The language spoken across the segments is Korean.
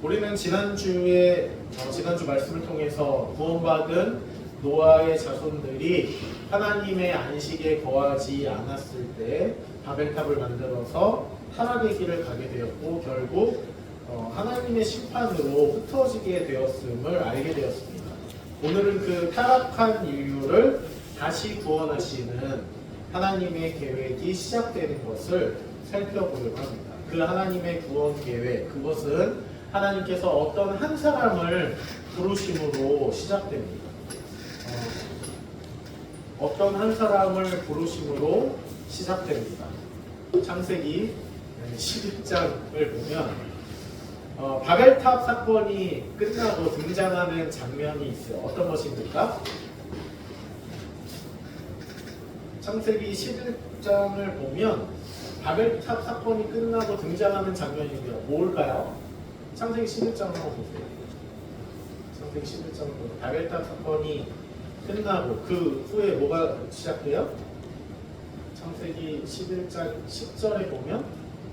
우리는 지난주 말씀을 통해서 구원받은 노아의 자손들이 하나님의 안식에 거하지 않았을 때 바벨탑을 만들어서 타락의 길을 가게 되었고 결국 하나님의 심판으로 흩어지게 되었음을 알게 되었습니다. 오늘은 그 타락한 인류를 다시 구원하시는 하나님의 계획이 시작되는 것을 살펴보려고 합니다. 그 하나님의 구원 계획, 그것은 하나님께서 어떤 한 사람을 부르심으로 시작됩니다. 어떤 한 사람을 부르심으로 시작됩니다. 창세기 11장을 보면 바벨탑 사건이 끝나고 등장하는 장면이 있어요. 어떤 것입니까? 창세기 11장을 보면 바벨탑 사건이 끝나고 등장하는 장면입니다. 뭘까요? 창세기 11장 한번 보세요. 창세기 11장 보면 바벨탑 사건이 끝나고 그 후에 뭐가 시작돼요? 창세기 11장 10절에 보면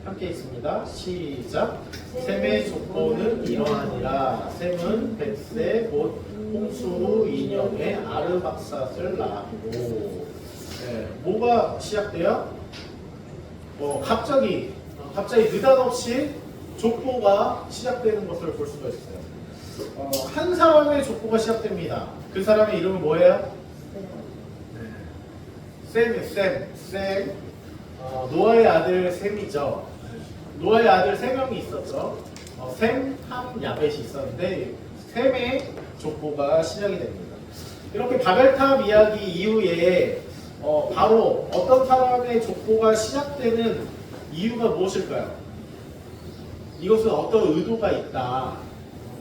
함께 있습니다. 시작. 셈의 족보는 이러하니라. 셈은 벳세 곧 홍수 후 2년에 아르박삿을 낳았고. 뭐가 시작돼요? 갑자기 느닷없이 족보가 시작되는 것을 볼 수가 있어요. 한 사람의 족보가 시작됩니다. 그 사람의 이름은 뭐예요? 셈. 노아의 아들 셈이죠. 노아의 아들 3명이 있었죠. 셈, 함, 야벳이 있었는데 셈의 족보가 시작이 됩니다. 이렇게 바벨탑 이야기 이후에 바로 어떤 사람의 족보가 시작되는 이유가 무엇일까요? 이것은 어떤 의도가 있다.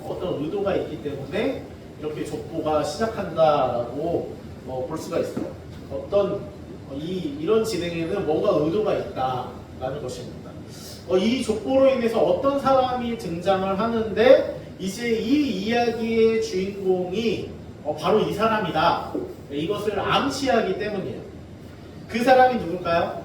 어떤 의도가 있기 때문에 이렇게 족보가 시작한다라고 볼 수가 있어요. 이런 진행에는 뭔가 의도가 있다라는 것입니다. 이 족보로 인해서 어떤 사람이 등장을 하는데 이제 이 이야기의 주인공이 바로 이 사람이다. 이것을 암시하기 때문이에요. 그 사람이 누굴까요?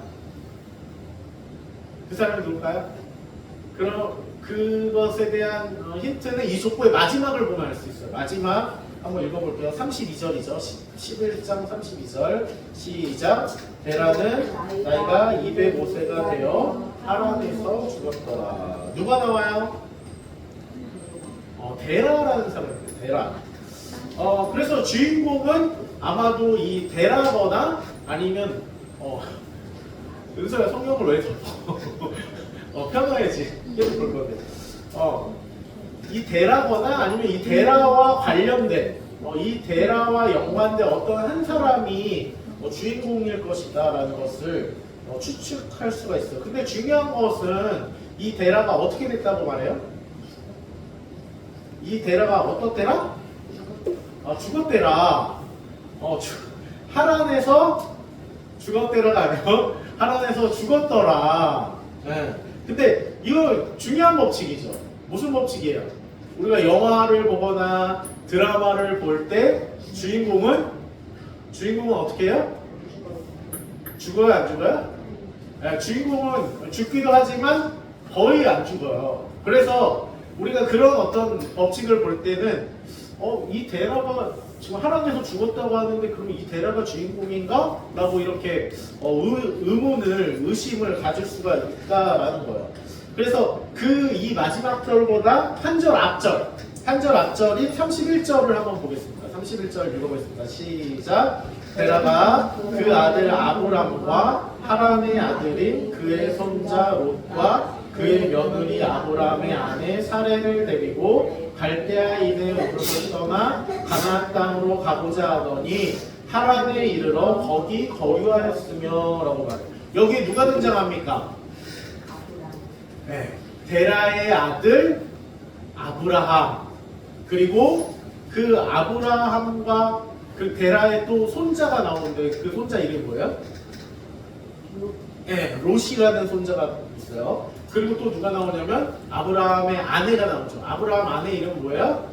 그럼 그것에 대한 힌트는 이 족보의 마지막을 보면 알 수 있어요. 마지막 한번 읽어볼게요. 32절이죠. 11장 32절 시작. 데라는 나이가 205세가 되어 하란에서 죽었더라. 누가 나와요? 데라라는 사람입니다. 데라. 그래서 주인공은 아마도 이 데라거나 아니면 은서야 성경을 왜 덮어? 편해야지. 계속 볼 건데. 이 데라거나 아니면 이 데라와 관련된 이 데라와 연관된 어떤 한 사람이 주인공일 것이다라는 것을 추측할 수가 있어요. 근데 중요한 것은 이 데라가 어떻게 됐다고 말해요? 이 데라가 어떻대라? 죽었대라. 하란에서 죽었대라가 아니고 하란에서 죽었더라. 네. 근데 이거 중요한 법칙이죠. 무슨 법칙이에요? 우리가 영화를 보거나 드라마를 볼 때 주인공은 어떻게 해요? 죽어요, 안 죽어요? 네, 주인공은 죽기도 하지만 거의 안 죽어요. 그래서 우리가 그런 어떤 법칙을 볼 때는 이 데라가 지금 하란에서 죽었다고 하는데 그럼 이 데라가 주인공인가? 라고 이렇게 의심을 가질 수가 있다라는 거예요. 그래서 이 마지막 절보다 한 절 앞절인 31절을 한번 보겠습니다. 31절 읽어보겠습니다. 시작. 데라가 그 아들 아브람과 하란의 아들인 그의 손자 롯과 그의 며느리 아브람의 아내 사레를 데리고 갈대아인의 우르를 떠나 가나안 땅으로 가고자 하더니 하란에 이르러 거기 거류하였으며 라고 말해요. 여기 누가 등장합니까? 네, 데라의 아들 아브라함, 그리고 그 아브라함과 그 데라의 또 손자가 나오는데 그 손자 이름이 뭐예요? 네, 롯이라는 손자가 있어요. 그리고 또 누가 나오냐면 아브라함의 아내가 나오죠. 아브라함 아내 이름은 뭐예요?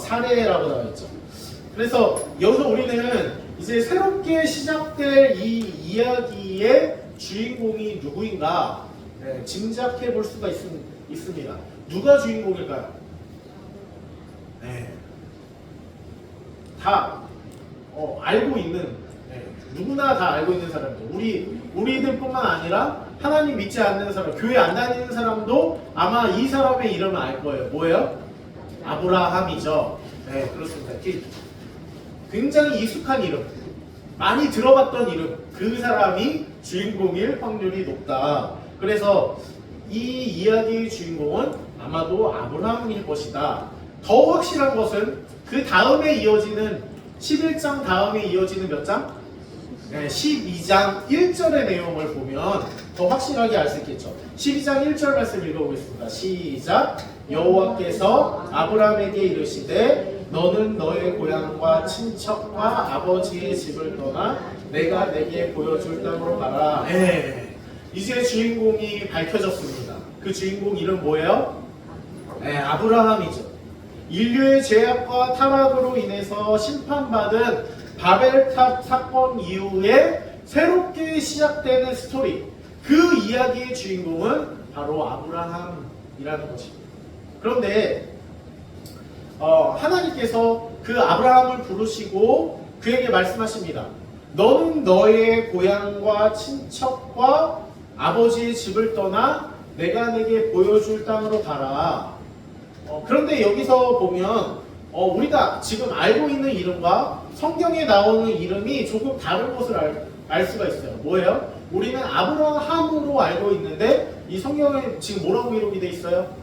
사레라고 나와있죠. 그래서 여기서 우리는 이제 새롭게 시작될 이 이야기의 주인공이 누구인가 짐작해 볼 수가 있습니다. 누가 주인공일까요? 네. 다 알고 있는, 네. 누구나 다 알고 있는 사람들. 우리들뿐만 아니라 하나님 믿지 않는 사람, 교회 안 다니는 사람도 아마 이 사람의 이름을 알 거예요. 뭐예요? 아브라함이죠. 네, 그렇습니다. 굉장히 익숙한 이름, 많이 들어봤던 이름, 그 사람이 주인공일 확률이 높다. 그래서 이 이야기의 주인공은 아마도 아브라함일 것이다. 더 확실한 것은 그 다음에 이어지는 11장 다음에 이어지는 몇 장? 네, 12장 1절의 내용을 보면 더 확실하게 알 수 있겠죠. 12장 1절 말씀 읽어보겠습니다. 시작. 여호와께서 아브라함에게 이르시되 너는 너의 고향과 친척과 아버지의 집을 떠나 내가 내게 보여줄 땅으로 가라. 네. 이제 주인공이 밝혀졌습니다. 그 주인공 이름 뭐예요? 네, 아브라함이죠. 인류의 죄악과 타락으로 인해서 심판받은 바벨탑 사건 이후에 새롭게 시작되는 스토리, 그 이야기의 주인공은 바로 아브라함이라는 것입니다. 그런데 하나님께서 그 아브라함을 부르시고 그에게 말씀하십니다. 너는 너의 고향과 친척과 아버지의 집을 떠나 내가 내게 보여줄 땅으로 가라. 그런데 여기서 보면 우리가 지금 알고 있는 이름과 성경에 나오는 이름이 조금 다른 것을 알 수가 있어요. 뭐예요? 우리는 아브라함으로 알고 있는데 이 성경에 지금 뭐라고 기록이 돼 있어요?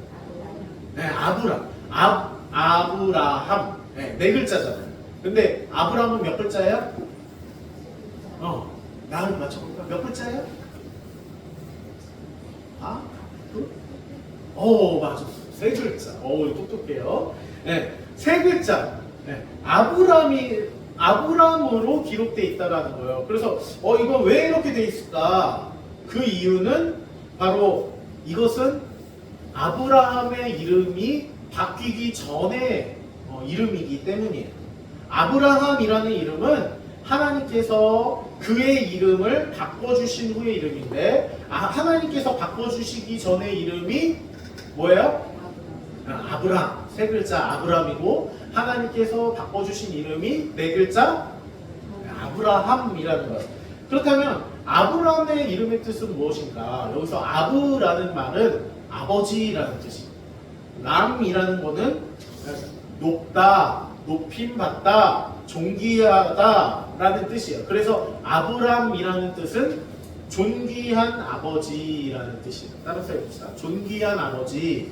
네, 아브라함. 네 글자잖아요. 근데 아브라함은 몇 글자예요? 나를 맞춰볼까? 몇 글자예요? 맞았어. 세 글자. 똑똑해요. 네, 세 글자. 네, 아브람으로 기록되어 있다라는 거예요. 그래서 이건 왜 이렇게 돼 있을까? 그 이유는 바로 이것은 아브라함의 이름이 바뀌기 전에 이름이기 때문이에요. 아브라함이라는 이름은 하나님께서 그의 이름을 바꿔주신 후의 이름인데 하나님께서 바꿔주시기 전의 이름이 뭐예요? 아브람. 세 글자 아브람이고 하나님께서 바꿔주신 이름이 네 글자 아브라함이라는 거예요. 그렇다면 아브람의 이름의 뜻은 무엇인가? 여기서 아브라는 말은 아버지라는 뜻입니다. 람이라는 거는 높다, 높임받다, 존귀하다 라는 뜻이에요. 그래서 아브람이라는 뜻은 존귀한 아버지라는 뜻이에요. 따라서 해봅시다. 존귀한 아버지.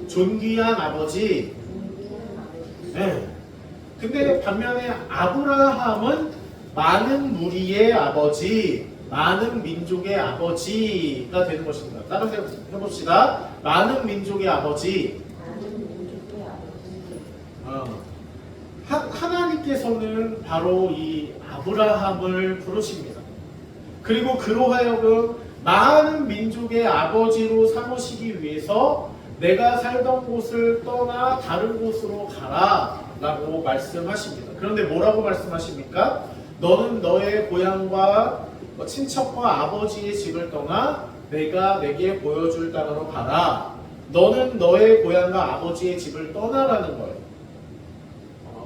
존귀한 아버지. 네. 근데 반면에 아브라함은 많은 무리의 아버지, 많은 민족의 아버지가 되는 것입니다. 따라서 해봅시다. 많은 민족의 아버지. 하나님께서는 바로 이 아브라함을 부르십니다. 그리고 그로 하여금 많은 민족의 아버지로 삼으시기 위해서 내가 살던 곳을 떠나 다른 곳으로 가라 라고 말씀하십니다. 그런데 뭐라고 말씀하십니까? 너는 너의 고향과 친척과 아버지의 집을 떠나 내가 내게 보여줄 땅으로 가라. 너는 너의 고향과 아버지의 집을 떠나라는 거예요.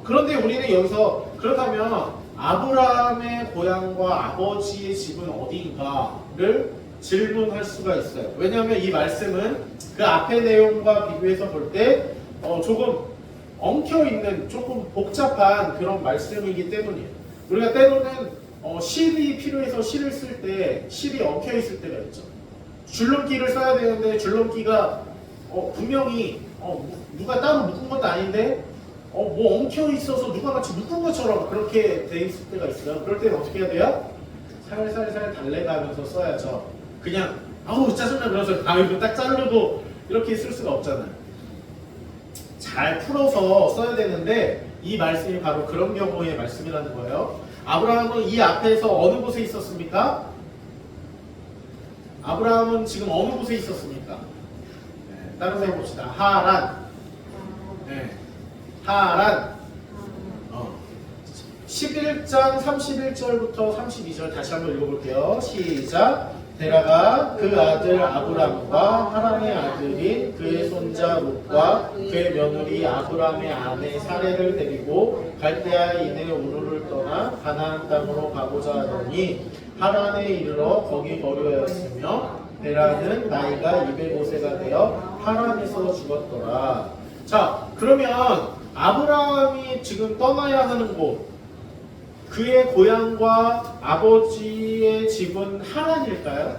그런데 우리는 여기서 그렇다면 아브라함의 고향과 아버지의 집은 어디인가를 질문할 수가 있어요. 왜냐하면 이 말씀은 그 앞의 내용과 비교해서 볼 때 조금 엉켜있는 조금 복잡한 그런 말씀이기 때문이에요. 우리가 때로는 실이 필요해서 실을 쓸 때 실이 엉켜있을 때가 있죠. 줄넘기를 써야 되는데 줄넘기가 분명히 누가 따로 묶은 것도 아닌데 뭐 엉켜있어서 누가 마치 묶은 것처럼 그렇게 돼 있을 때가 있어요. 그럴 때는 어떻게 해야 돼요? 살살살 달래가면서 써야죠. 그냥 아우 짜증나 그러면서 이거 딱 자르고 이렇게 쓸 수가 없잖아요. 잘 풀어서 써야 되는데 이 말씀이 바로 그런 경우의 말씀이라는 거예요. 아브라함은 이 앞에서 어느 곳에 있었습니까? 아브라함은 지금 어느 곳에 있었습니까? 네, 따라서 해봅시다. 하란. 네, 하란. 11장 31절부터 32절 다시 한번 읽어볼게요. 시작. 데라가 그 아들 아브람과 하란의 아들인 그의 손자 롯과 그의 며느리 아브람의 아내 사레를 데리고 갈대아인의 우르를 떠나 가나안 땅으로 가고자 하더니 하란에 이르러 거기 거류하였으며 데라는 나이가 205세가 되어 하란에서 죽었더라. 자, 그러면 아브라함이 지금 떠나야 하는 곳, 그의 고향과 아버지의 집은 하란일까요?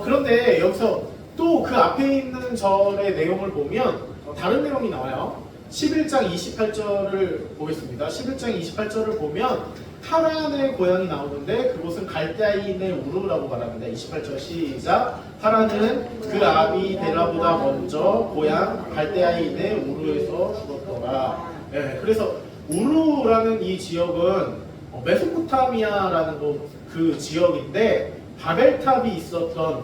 그런데 여기서 또 그 앞에 있는 절의 내용을 보면 다른 내용이 나와요. 11장 28절을 보겠습니다. 11장 28절을 보면 하란의 고향이 나오는데 그곳은 갈대아인의 우르라고 말합니다. 28절 시작. 하란은 그 아비 데라보다 먼저 고향 갈대아인의 우르에서 죽었더라. 네, 그래서 우르라는 이 지역은 메소포타미아라는 그 지역인데 바벨탑이 있었던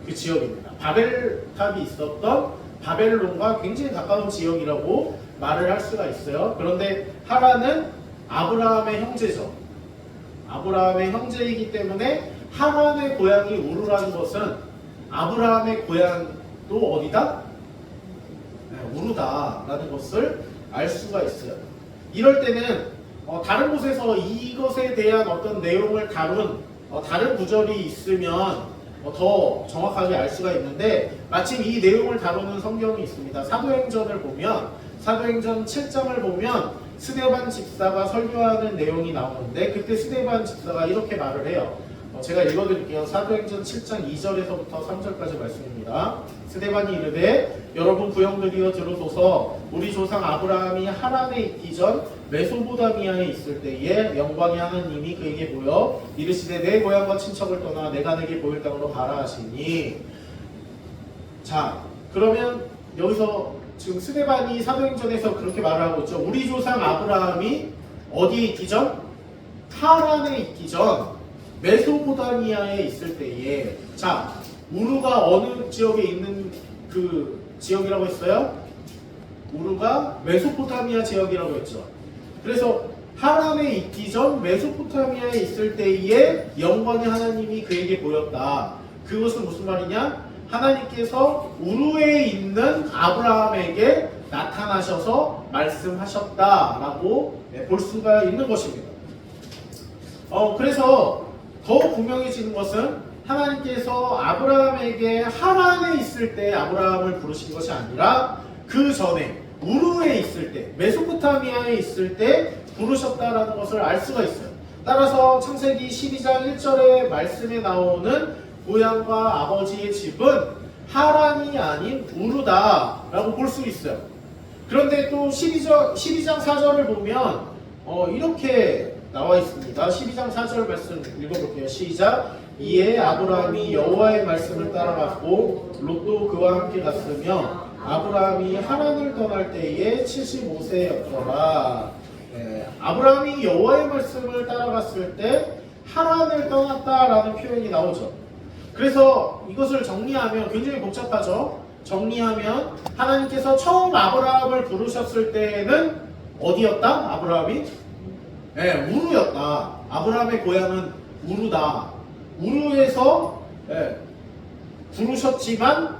그 지역입니다. 바벨탑이 있었던 바벨론과 굉장히 가까운 지역이라고 말을 할 수가 있어요. 그런데 하란은 아브라함의 형제죠. 아브라함의 형제이기 때문에 하란의 고향이 우르라는 것은 아브라함의 고향도 어디다? 네, 우르다라는 것을 알 수가 있어요. 이럴 때는 다른 곳에서 이것에 대한 어떤 내용을 다룬 다른 구절이 있으면 더 정확하게 알 수가 있는데 마침 이 내용을 다루는 성경이 있습니다. 사도행전을 보면 사도행전 7장을 보면 스데반 집사가 설교하는 내용이 나오는데 그때 스데반 집사가 이렇게 말을 해요. 제가 읽어드릴게요. 사도행전 7장 2절에서부터 3절까지 말씀입니다. 스데반이 이르되 여러분 부형들이여 들으소서 우리 조상 아브라함이 하란에 있기 전 메소포타미아에 있을 때에 영광의 하나님이 그에게 보여 이르시되 내 고향과 친척을 떠나 내가 내게 보일 땅으로 가라 하시니. 자, 그러면 여기서 지금 스데반이 사도행전에서 그렇게 말을 하고 있죠. 우리 조상 아브라함이 어디에 있기 전? 하란에 있기 전 메소포타미아에 있을 때에, 자, 우르가 어느 지역에 있는 그 지역이라고 했어요? 우르가 메소포타미아 지역이라고 했죠. 그래서 하란에 있기 전 메소포타미아에 있을 때에 영광의 하나님이 그에게 보였다. 그것은 무슨 말이냐? 하나님께서 우르에 있는 아브라함에게 나타나셔서 말씀하셨다라고 볼 수가 있는 것입니다. 그래서 더 분명해지는 것은 하나님께서 아브라함에게 하란에 있을 때 아브라함을 부르신 것이 아니라 그 전에 우르에 있을 때, 메소포타미아에 있을 때 부르셨다라는 것을 알 수가 있어요. 따라서 창세기 12장 1절의 말씀에 나오는 고향과 아버지의 집은 하란이 아닌 우르다라고 볼 수 있어요. 그런데 또 12장 4절을 보면 이렇게 나와 있습니다. 12장 4절 말씀 읽어볼게요. 시작. 이에 아브라함이 여호와의 말씀을 따라갔고 롯도 그와 함께 갔으며 아브라함이 하란을 떠날 때에 75세였더라. 아브라함이 여호와의 말씀을 따라갔을 때 하란을 떠났다라는 표현이 나오죠. 그래서 이것을 정리하면 굉장히 복잡하죠. 정리하면 하나님께서 처음 아브라함을 부르셨을 때는 어디였다? 아브라함이? 우르였다. 아브라함의 고향은 우르다. 우르에서 부르셨지만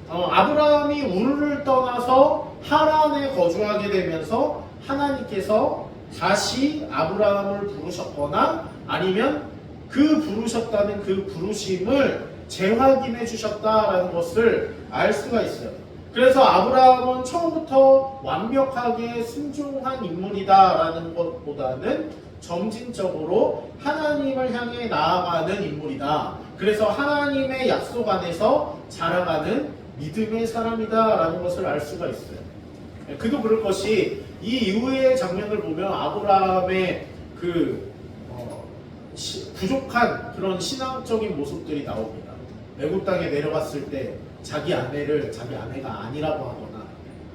아브라함이 우르를 떠나서 하란에 거주하게 되면서 하나님께서 다시 아브라함을 부르셨거나 아니면 그 부르셨다는 그 부르심을 재확인해 주셨다라는 것을 알 수가 있어요. 그래서 아브라함은 처음부터 완벽하게 순종한 인물이다라는 것보다는 점진적으로 하나님을 향해 나아가는 인물이다. 그래서 하나님의 약속 안에서 자라가는 믿음의 사람이다라는 것을 알 수가 있어요. 그도 그럴 것이 이 이후의 장면을 보면 아브라함의 부족한 그런 신앙적인 모습들이 나옵니다. 애굽 땅에 내려갔을 때 자기 아내를 자기 아내가 아니라고 하거나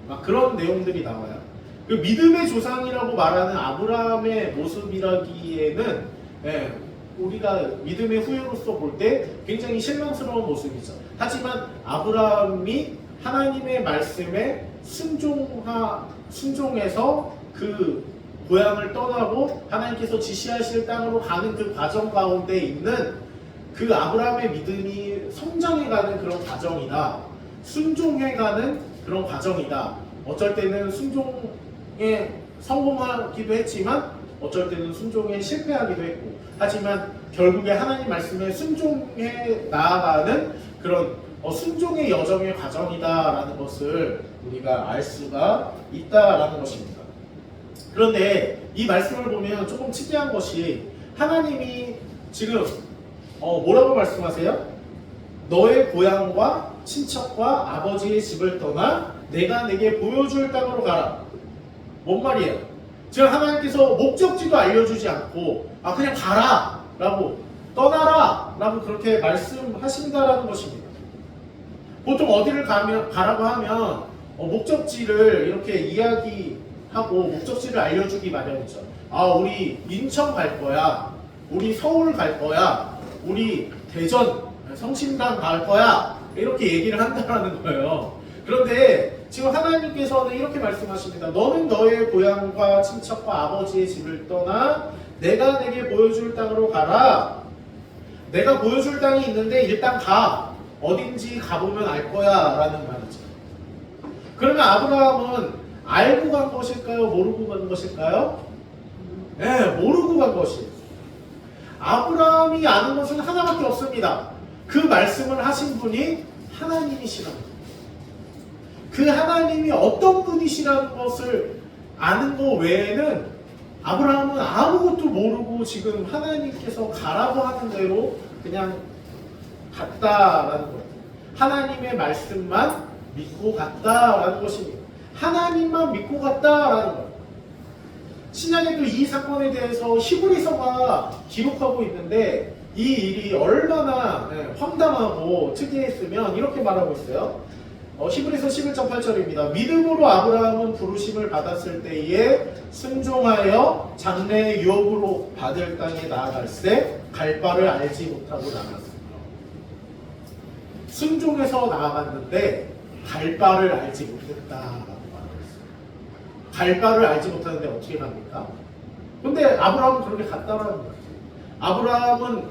막 그런 내용들이 나와요. 그 믿음의 조상이라고 말하는 아브라함의 모습이라기에는 우리가 믿음의 후예로서 볼 때 굉장히 실망스러운 모습이죠. 하지만 아브라함이 하나님의 말씀에 순종해서 그 고향을 떠나고 하나님께서 지시하실 땅으로 가는 그 과정 가운데 있는 그 아브라함의 믿음이 성장해가는 그런 과정이다. 순종해가는 그런 과정이다. 어쩔 때는 순종에 성공하기도 했지만 어쩔 때는 순종에 실패하기도 했고, 하지만 결국에 하나님 말씀에 순종해 나아가는 그런 순종의 여정의 과정이다라는 것을 우리가 알 수가 있다라는 것입니다. 그런데 이 말씀을 보면 조금 특이한 것이 하나님이 지금 뭐라고 말씀하세요? 너의 고향과 친척과 아버지의 집을 떠나 내가 내게 보여줄 땅으로 가라. 뭔 말이에요? 지금 하나님께서 목적지도 알려주지 않고 그냥 가라 라고, 떠나라 라고 그렇게 말씀하신다라는 것입니다. 보통 어디를 가라고 하면 목적지를 이렇게 이야기하고 목적지를 알려주기 마련이죠. 우리 인천 갈 거야, 우리 서울 갈 거야, 우리 대전 성심당 갈 거야, 이렇게 얘기를 한다라는 거예요. 그런데 지금 하나님께서는 이렇게 말씀하십니다. 너는 너의 고향과 친척과 아버지의 집을 떠나 내가 내게 보여줄 땅으로 가라. 내가 보여줄 땅이 있는데 일단 가. 어딘지 가보면 알 거야 라는 말이죠. 그러면 아브라함은 알고 간 것일까요? 모르고 간 것일까요? 네, 모르고 간 것이에요. 아브라함이 아는 것은 하나밖에 없습니다. 그 말씀을 하신 분이 하나님이시라는 거예요. 그 하나님이 어떤 분이시라는 것을 아는 것 외에는 아브라함은 아무것도 모르고 지금 하나님께서 가라고 하는 대로 그냥 갔다라는 거예요. 하나님의 말씀만 믿고 갔다라는 것입니다. 하나님만 믿고 갔다라는 거예요. 신약에도 이 사건에 대해서 히브리서가 기록하고 있는데 이 일이 얼마나 황당하고 특이했으면 이렇게 말하고 있어요. 히브리서 11장 8절입니다. 믿음으로 아브라함은 부르심을 받았을 때에 순종하여 장래의 유업으로 받을 땅에 나아갈새 갈 바를 알지 못하고 나갔으며. 순종해서 나아갔는데 갈 바를 알지 못했다라고 말하고 있어요. 갈 바를 알지 못하는데 어떻게 갑니까? 근데 아브라함은 그렇게 갔다라는 거예요. 아브라함은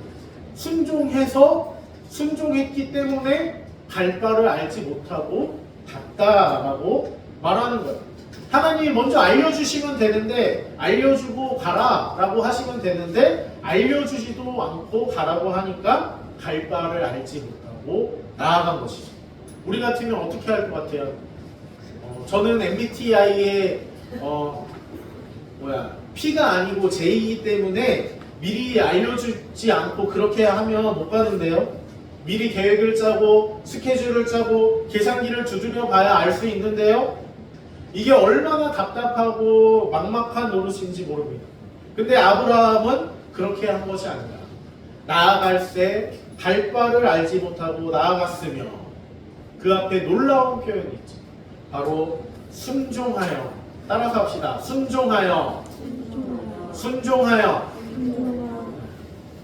순종했기 때문에 갈 바를 알지 못하고 갔다라고 말하는 거예요. 하나님이 먼저 알려주시면 되는데, 알려주고 가라 라고 하시면 되는데 알려주지도 않고 가라고 하니까 갈 바를 알지 못하고 나아간 것이죠. 우리 같으면 어떻게 할 것 같아요? 저는 MBTI의 P가 아니고 J이기 때문에 미리 알려주지 않고 그렇게 하면 못 가는데요. 미리 계획을 짜고 스케줄을 짜고 계산기를 두드려 봐야 알 수 있는데요. 이게 얼마나 답답하고 막막한 노릇인지 모릅니다. 근데 아브라함은 그렇게 한 것이 아니라 나아갈새 갈 바를 알지 못하고 나아갔으며, 그 앞에 놀라운 표현이 있죠. 바로 순종하여. 따라서 합시다. 순종하여.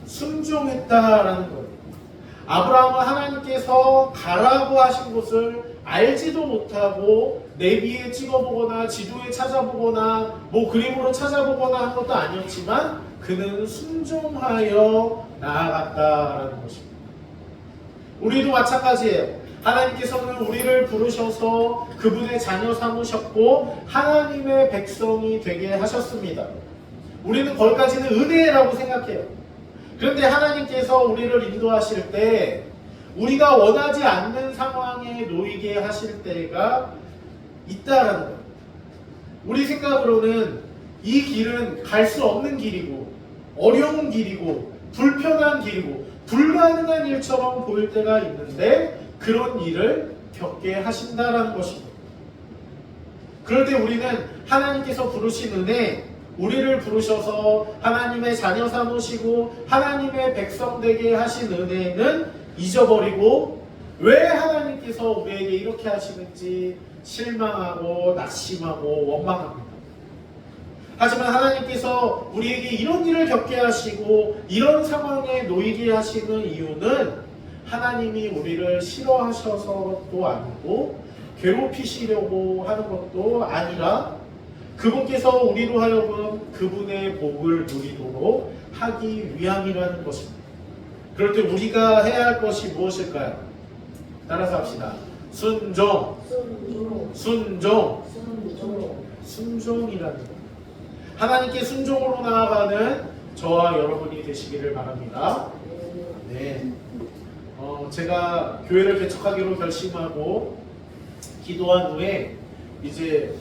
순종했다라는 거예요. 아브라함은 하나님께서 가라고 하신 곳을 알지도 못하고 내비에 찍어보거나 지도에 찾아보거나 그림으로 찾아보거나 한 것도 아니었지만 그는 순종하여 나아갔다라는 것입니다. 우리도 마찬가지예요. 하나님께서는 우리를 부르셔서 그분의 자녀 삼으셨고 하나님의 백성이 되게 하셨습니다. 우리는 거기까지는 은혜라고 생각해요. 그런데 하나님께서 우리를 인도하실 때 우리가 원하지 않는 상황에 놓이게 하실 때가 있다라는 거예요. 우리 생각으로는 이 길은 갈 수 없는 길이고 어려운 길이고 불편한 길이고 불가능한 일처럼 보일 때가 있는데 그런 일을 겪게 하신다라는 것입니다. 그럴 때 우리는 하나님께서 부르신 은혜, 우리를 부르셔서 하나님의 자녀 삼으시고 하나님의 백성 되게 하신 은혜는 잊어버리고 왜 하나님께서 우리에게 이렇게 하시는지 실망하고 낙심하고 원망합니다. 하지만 하나님께서 우리에게 이런 일을 겪게 하시고 이런 상황에 놓이게 하시는 이유는 하나님이 우리를 싫어하셔서도 아니고 괴롭히시려고 하는 것도 아니라 그분께서 우리로 하여금 그분의 복을 누리도록 하기 위함이라는 것입니다. 그럴 때 우리가 해야 할 것이 무엇일까요? 따라서 합시다. 순종. 순종이라는 것. 하나님께 순종으로 나아가는 저와 여러분이 되시기를 바랍니다. 네. 제가 교회를 개척하기로 결심하고 기도한 후에 이제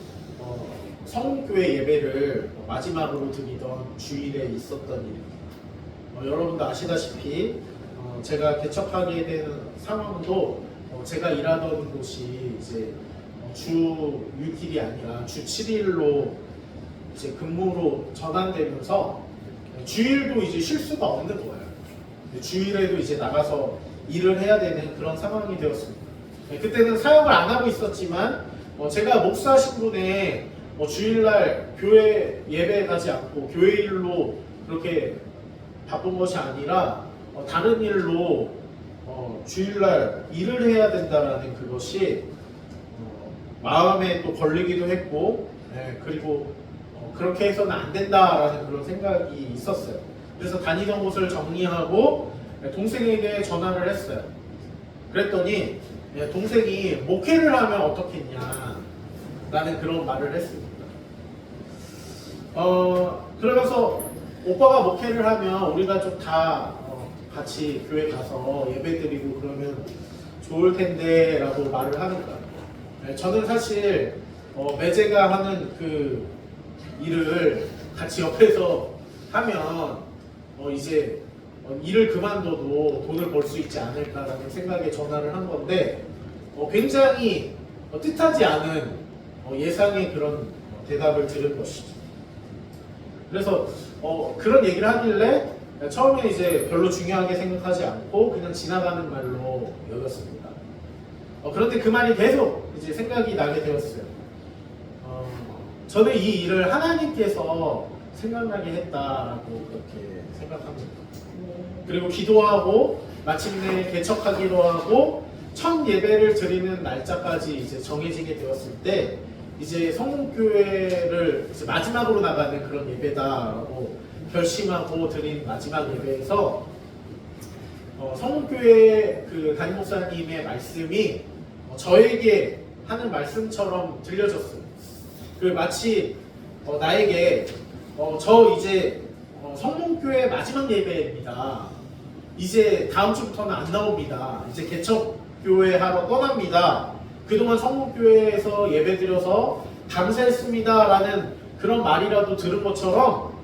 성교회 예배를 마지막으로 드리던 주일에 있었던 일입니다. 여러분도 아시다시피 제가 개척하게 된 상황도 제가 일하던 곳이 이제 주 6일이 아니라 주 7일로 이제 근무로 전환되면서 주일도 이제 쉴 수가 없는 거예요. 주일에도 이제 나가서 일을 해야 되는 그런 상황이 되었습니다. 그때는 사역을 안 하고 있었지만 제가 목사 신분에 주일날 교회 예배에 가지 않고 교회 일로 그렇게 바쁜 것이 아니라 다른 일로 주일날 일을 해야 된다라는 그것이 마음에 또 걸리기도 했고, 그리고 그렇게 해서는 안 된다라는 그런 생각이 있었어요. 그래서 다니던 곳을 정리하고 동생에게 전화를 했어요. 그랬더니 동생이 목회를 하면 어떻겠냐 라는 그런 말을 했습니다. 그러면서 오빠가 목회를 하면 우리가 좀 다 같이 교회 가서 예배 드리고 그러면 좋을 텐데 라고 말을 하는 거예요. 저는 사실 매제가 하는 그 일을 같이 옆에서 하면 이제 일을 그만둬도 돈을 벌 수 있지 않을까라는 생각에 전화를 한 건데 굉장히 뜻하지 않은 예상의 그런 대답을 들은 것이죠. 그래서 그런 얘기를 하길래 처음에 이제 별로 중요하게 생각하지 않고 그냥 지나가는 말로 여겼습니다. 그런데 그 말이 계속 이제 생각이 나게 되었어요. 저는 이 일을 하나님께서 생각나게 했다라고 그렇게 생각합니다. 그리고 기도하고 마침내 개척하기로 하고 첫 예배를 드리는 날짜까지 이제 정해지게 되었을 때 이제 성문교회를 이제 마지막으로 나가는 그런 예배다라고 결심하고 드린 마지막 예배에서 성문교회 그 담임 목사님의 말씀이 저에게 하는 말씀처럼 들려졌어요. 그 마치 나에게 저 이제 성문교회 마지막 예배입니다. 이제 다음 주부터는 안 나옵니다. 이제 개척교회 하러 떠납니다. 그동안 성문교회에서 예배드려서 감사했습니다 라는 그런 말이라도 들은 것처럼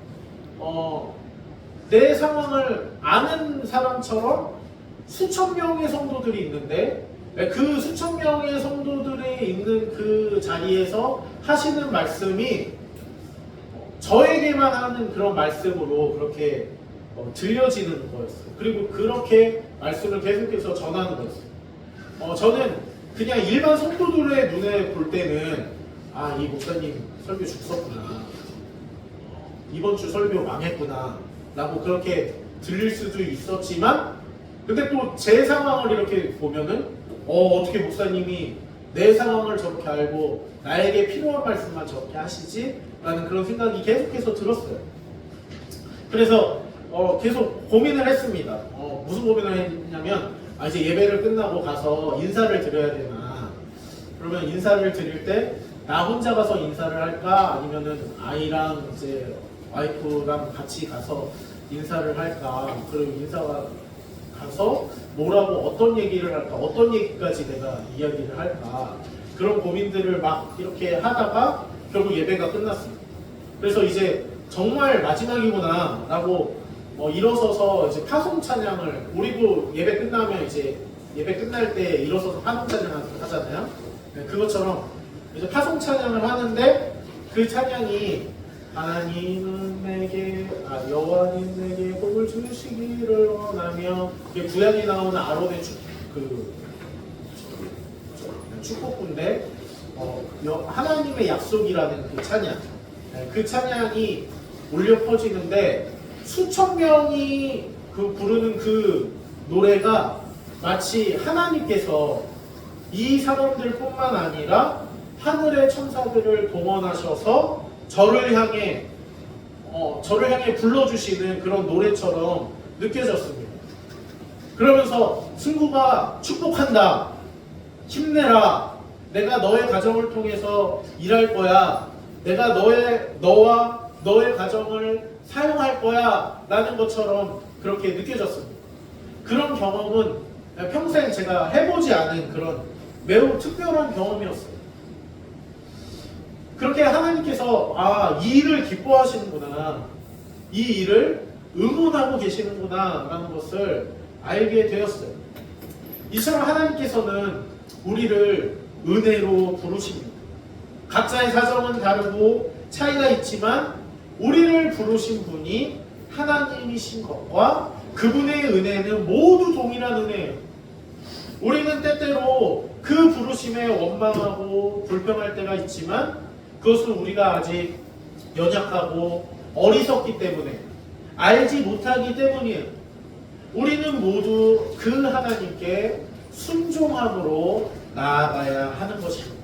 내 상황을 아는 사람처럼 수천 명의 성도들이 있는데 그 수천 명의 성도들이 있는 그 자리에서 하시는 말씀이 저에게만 하는 그런 말씀으로 그렇게 들려지는 거였어요. 그리고 그렇게 말씀을 계속해서 전하는 거였어요. 저는 그냥 일반 성도들의 눈에 볼 때는 이 목사님 설교 죽었구나, 이번 주 설교 망했구나 라고 그렇게 들릴 수도 있었지만, 근데 또 제 상황을 이렇게 보면은 어떻게 목사님이 내 상황을 저렇게 알고 나에게 필요한 말씀만 저렇게 하시지? 라는 그런 생각이 계속해서 들었어요. 그래서 계속 고민을 했습니다. 무슨 고민을 했냐면 이제 예배를 끝나고 가서 인사를 드려야 되나, 그러면 인사를 드릴 때 나 혼자 가서 인사를 할까, 아니면은 아이랑 이제 와이프랑 같이 가서 인사를 할까, 그리고 인사가 가서 뭐라고 어떤 얘기를 할까, 어떤 얘기까지 내가 이야기를 할까, 그런 고민들을 막 이렇게 하다가 결국 예배가 끝났습니다. 그래서 이제 정말 마지막이구나 라고 일어서서 이제 파송 찬양을, 우리도 예배 끝나면 이제 예배 끝날 때 일어서서 파송 찬양을 하잖아요. 그것처럼 이제 파송 찬양을 하는데 그 찬양이 하나님은 내게 여호와님 내게 복을 주시기를 원하며, 구약에 나오는 아론의 축복인데 하나님의 약속이라는 그 찬양, 그 찬양이 울려 퍼지는데 수천 명이 부르는 그 노래가 마치 하나님께서 이 사람들뿐만 아니라 하늘의 천사들을 동원하셔서 저를 향해 불러주시는 그런 노래처럼 느껴졌습니다. 그러면서 승구가 축복한다, 힘내라, 내가 너의 가정을 통해서 일할 거야, 내가 너와 너의 가정을 사용할 거야 라는 것처럼 그렇게 느껴졌습니다. 그런 경험은 평생 제가 해보지 않은 그런 매우 특별한 경험이었어요. 그렇게 하나님께서 이 일을 기뻐하시는구나, 이 일을 응원하고 계시는구나 라는 것을 알게 되었어요. 이처럼 하나님께서는 우리를 은혜로 부르십니다. 각자의 사정은 다르고 차이가 있지만 우리를 부르신 분이 하나님이신 것과 그분의 은혜는 모두 동일한 은혜예요. 우리는 때때로 그 부르심에 원망하고 불평할 때가 있지만 그것은 우리가 아직 연약하고 어리석기 때문에, 알지 못하기 때문이에요. 우리는 모두 그 하나님께 순종함으로 나아가야 하는 것입니다.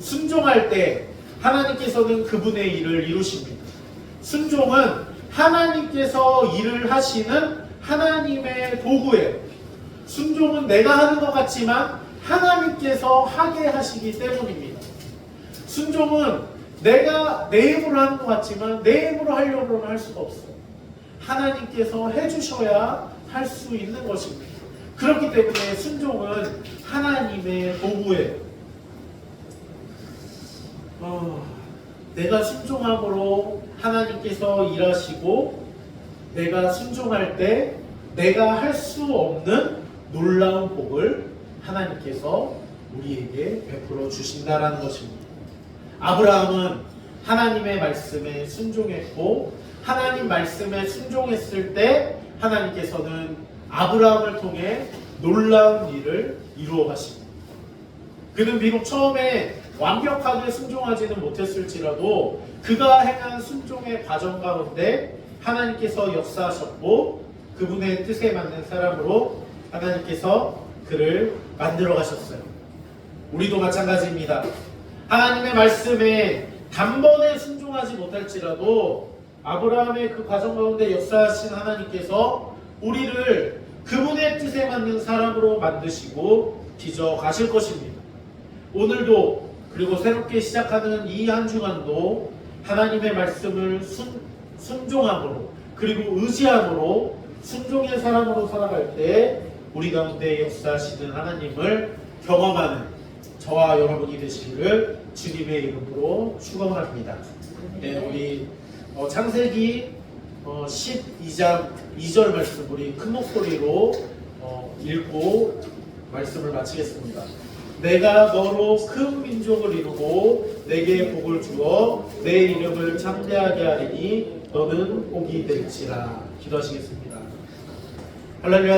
순종할 때 하나님께서는 그분의 일을 이루십니다. 순종은 하나님께서 일을 하시는 하나님의 도구예요. 순종은 내가 하는 것 같지만 하나님께서 하게 하시기 때문입니다. 순종은 내가 내 힘으로 하는 것 같지만 내 힘으로 하려고는 할 수가 없어요. 하나님께서 해주셔야 할 수 있는 것입니다. 그렇기 때문에 순종은 하나님의 도구예요. 내가 순종함으로 하나님께서 일하시고, 내가 순종할 때 내가 할 수 없는 놀라운 복을 하나님께서 우리에게 베풀어 주신다라는 것입니다. 아브라함은 하나님의 말씀에 순종했고, 하나님 말씀에 순종했을 때 하나님께서는 아브라함을 통해 놀라운 일을 이루어 가십니다. 그는 비록 처음에 완벽하게 순종하지는 못했을지라도 그가 행한 순종의 과정 가운데 하나님께서 역사하셨고, 그분의 뜻에 맞는 사람으로 하나님께서 그를 만들어 가셨어요. 우리도 마찬가지입니다. 하나님의 말씀에 단번에 순종하지 못할지라도 아브라함의 그 과정 가운데 역사하신 하나님께서 우리를 그분의 뜻에 맞는 사람으로 만드시고 빚어 가실 것입니다. 오늘도, 그리고 새롭게 시작하는 이 한 주간도 하나님의 말씀을 순종함으로, 그리고 의지함으로 순종의 사람으로 살아갈 때 우리 가운데 역사하시는 하나님을 경험하는 저와 여러분이 되시기를 주님의 이름으로 축원합니다. 네, 우리 창세기 12장 2절 말씀 우리 큰 목소리로 읽고 말씀을 마치겠습니다. 내가 너로 큰 민족을 이루고 내게 복을 주어 내 이름을 창대하게 하리니 너는 복이 될지라. 기도하시겠습니다. 할렐루야.